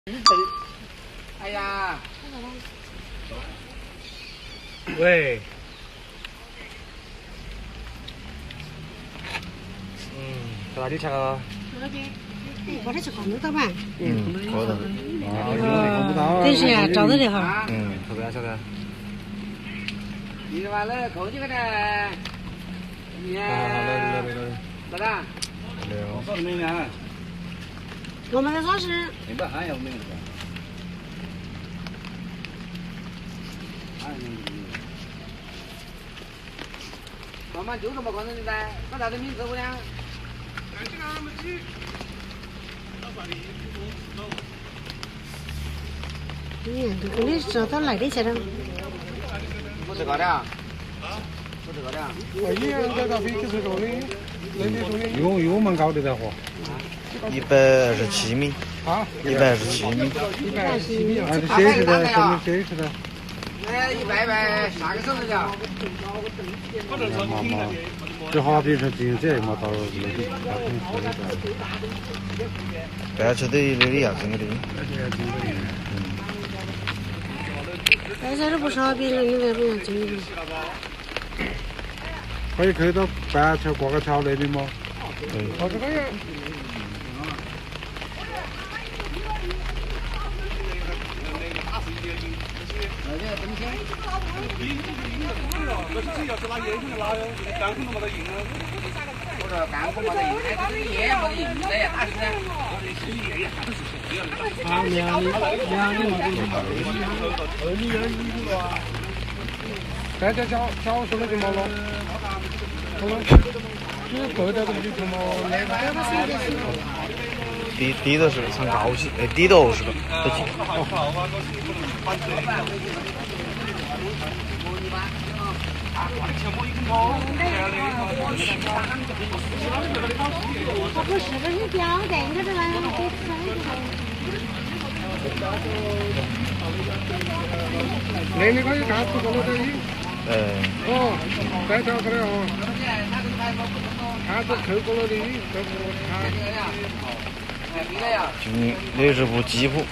哎呀，喂，在哪里吃啊？过来去看得到嘛？过得。等一下，找到的哈。后边晓得。你话那口几个呢？你来，老大，我说的没呢？我们在超市。你不还有没有？妈妈就这么看着你噻，把啥子名字我俩？都跟你说到哪里去了？不是高的啊？不是高的啊？有蛮高的在货127米。啊，127米。谁是的？谁是的？那100下个手指甲。这好比说今天嘛到那里，不要吃的那里要真的。大家都不少，别人应该不要经历。可以去到板桥过个桥那里吗？对。这个呀。我说干活没得用，哎，这个烟没得用的呀，打死呢。大家教说那个毛了，你够到这里头嘛？低头是上高些，低头是个，都进。他不是跟你标的，你看这玩意儿给那里可以看出过了的。哦，再找过来哦。看着扣过了的，这不看。那是部吉普。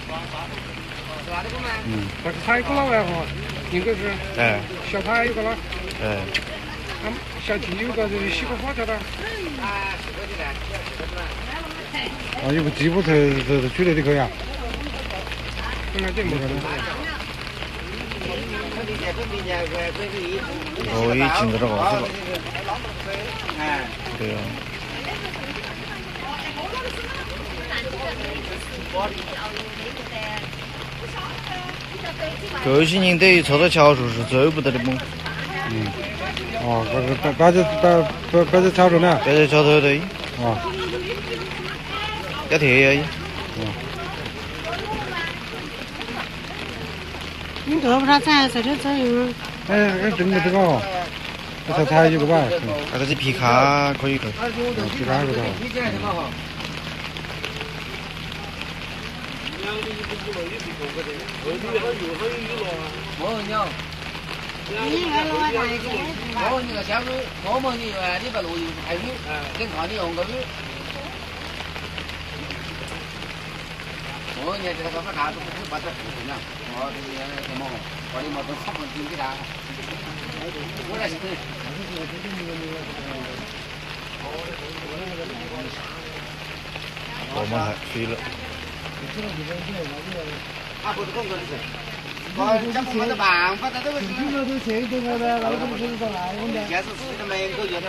那个踩过了完哈，应该是。小排有个了。小鸡有个就是洗个花条的。有部吉普车举那里可以啊。那这没得。哦，已经到这个子了。对啊。这些人等于抽到桥数是走不得的么？摆在桥头呢？摆在桥头对。要贴呀。你多不少踩这走用。真的这个哦，这才有个吧？那这皮卡可以去。皮卡是吧？你个小狗，摸摸你原你个路又还有，跟看你用个鱼。你这个把它都不把它不行了，我这个什么，我的毛都差不多给它。我来是。我们还飞了。他不是工作的事。讲没得办法，他这个是。现在是自己的门口就了。